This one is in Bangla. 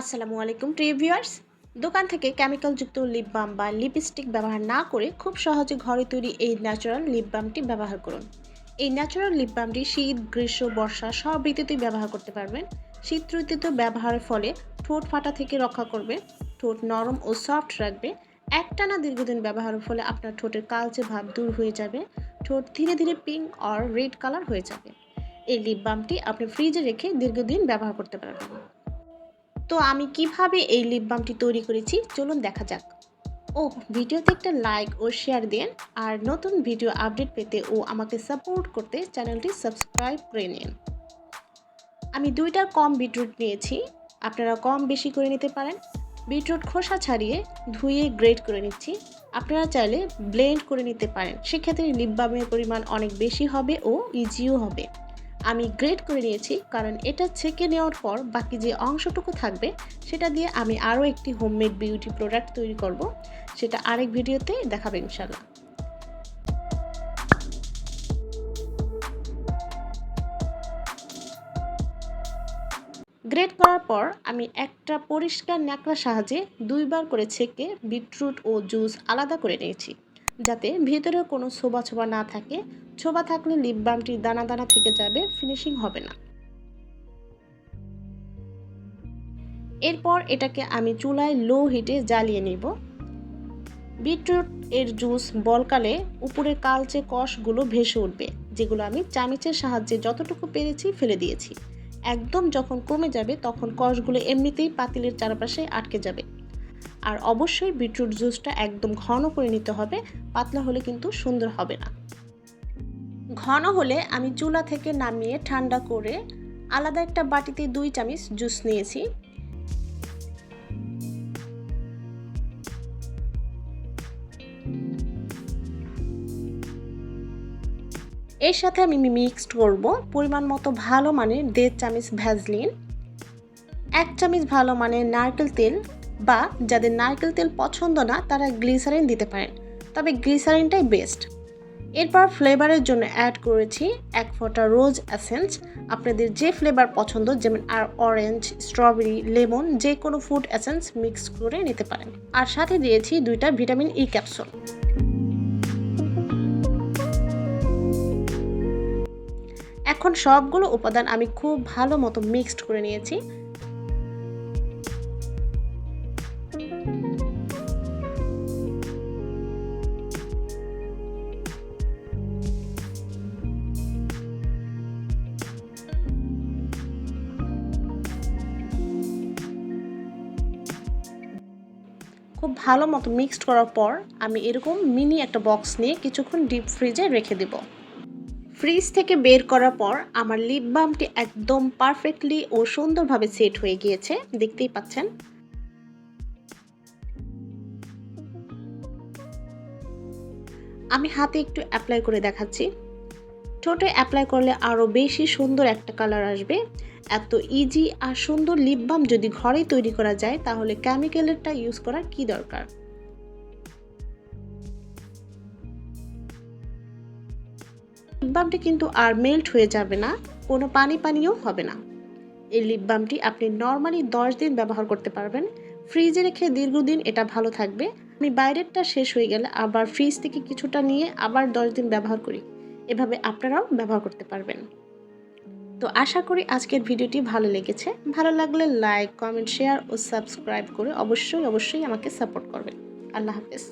আসসালামু আলাইকুম প্রিয় ভিউয়ার্স। দোকান থেকে কেমিক্যালযুক্ত লিপ বাম বা লিপস্টিক ব্যবহার না করে খুব সহজে ঘরে তৈরি এই ন্যাচারাল লিপ বামটি ব্যবহার করুন। এই ন্যাচারাল লিপ বামটি শীত, গ্রীষ্ম, বর্ষা সব ঋতুতেই ব্যবহার করতে পারবেন। শীত ঋতুতে ব্যবহারের ফলে ঠোঁট ফাটা থেকে রক্ষা করবে, ঠোঁট নরম ও সফট রাখবে। একটানা দীর্ঘদিন ব্যবহারের ফলে আপনার ঠোঁটের কালচে ভাব দূর হয়ে যাবে, ঠোঁট ধীরে ধীরে পিঙ্ক অর রেড কালার হয়ে যাবে। এই লিপ বামটি আপনি ফ্রিজে রেখে দীর্ঘদিন ব্যবহার করতে পারবেন। তো আমি কিভাবে এই লিপ বামটি তৈরি করেছি চলুন দেখা যাক। ভিডিওতে একটা লাইক ও শেয়ার দিন, আর নতুন ভিডিও আপডেট পেতে ও আমাকে সাপোর্ট করতে চ্যানেলটি সাবস্ক্রাইব করে নিন। আমি 2টার কম বিটরুট নিয়েছি, আপনারা কম বেশি করে নিতে পারেন। বিটরুট খোসা ছাড়িয়ে ধুয়ে গ্রেট করে নিচ্ছি। আপনারা চাইলে ব্লেন্ড করে নিতে পারেন, সেক্ষেত্রে লিপ বামের পরিমাণ অনেক বেশি হবে ও ইজিও হবে। আমি গ্রেট করে নিয়েছি কারণ এটা ছেঁকে নেওয়ার পর বাকি যে অংশটুকু থাকবে সেটা দিয়ে আমি আরও একটি হোমমেড বিউটি প্রোডাক্ট তৈরি করব, সেটা আরেক ভিডিওতে দেখাবো ইনশাল্লাহ। গ্রেট করার পর আমি একটা পরিষ্কার ন্যাকড়ার সাহায্যে 2বার করে ছেঁকে বিটরুট ও জুস আলাদা করে নিয়েছি, যাতে ভিতরে কোনো ছোবা ছোবা না থাকে। ছোবা থাকলে লিপ বামটি দানা দানা থেকে যাবে, ফিনিশিং হবে না। এরপর এটাকে আমি চুলায় লো হিটে জ্বালিয়ে নিব। বিটরুট এর জুস বলকালে উপরের কালচে কষগুলো ভেসে উঠবে, যেগুলো আমি চামচের সাহায্যে যতটুকু পেরেছি ফেলে দিয়েছি। একদম যখন কমে যাবে তখন কষগুলো এমনিতেই পাতিলের চারপাশে আটকে যাবে। আর অবশ্যই বিটরুট জুসটা একদম ঘন করে নিতে হবে, পাতলা হলে কিন্তু সুন্দর হবে না। ঘন হলে আমি চুলা থেকে নামিয়ে ঠান্ডা করে আলাদা একটা বাটিতে 2 চামচ জুস নিয়েছি। এর সাথে আমি মিক্সড করব পরিমাণ মতো ভালো মানের 1.5 চামচ ভ্যাসলিন, 1 চামচ ভালো মানের নারকেল তেল, বা যাদের নারকেল তেল পছন্দ না তারা গ্লিসারিন দিতে পারেন, তবে গ্লিসারিনটাই বেস্ট। এরপর ফ্লেভারের জন্য অ্যাড করেছি 1 ফোঁটা রোজ এসেন্স। আপনাদের যে ফ্লেভার পছন্দ, যেমন অরেঞ্জ, স্ট্রবেরি, লেমন, যে কোনো ফুড এসেন্স মিক্স করে নিতে পারেন। আর সাথে দিয়েছি 2টা ভিটামিন ই ক্যাপসুল। এখন সবগুলো উপাদান আমি খুব ভালো মতো মিক্সড করে নিয়েছি। খুব ভালো মতো মিক্সড করার পর আমি এরকম মিনি একটা বক্স নিয়ে কিছুক্ষণ ডিপ ফ্রিজে রেখে দেব। ফ্রিজ থেকে বের করার পর আমার লিপ বামটি একদম পারফেক্টলি ও সুন্দরভাবে সেট হয়ে গিয়েছে, দেখতেই পাচ্ছেন। আমি হাতে একটু অ্যাপ্লাই করে দেখাচ্ছি। ঠোঁটে অ্যাপ্লাই করলে আরও বেশি সুন্দর একটা কালার আসবে। এত ইজি আর সুন্দর লিপ বাম যদি ঘরেই তৈরি করা যায় তাহলে কেমিক্যালেরটা ইউজ করার কি দরকার। লিপ বামটি কিন্তু আর মেল্ট হয়ে যাবে না, কোনো পানিও হবে না। এই লিপ বামটি আপনি নর্মালি 10 দিন ব্যবহার করতে পারবেন, ফ্রিজে রেখে দীর্ঘদিন এটা ভালো থাকবে। আমি বাইরেরটা শেষ হয়ে গেলে আবার ফ্রিজ থেকে কিছুটা নিয়ে আবার 10 দিন ব্যবহার করি, এভাবে আপনারাও ব্যবহার করতে পারবেন। তো আশা করি আজকের ভিডিওটি ভালো লেগেছে। ভালো লাগলে লাইক, কমেন্ট, শেয়ার ও সাবস্ক্রাইব করে অবশ্যই আমাকে সাপোর্ট করবেন। আল্লাহ হাফেজ।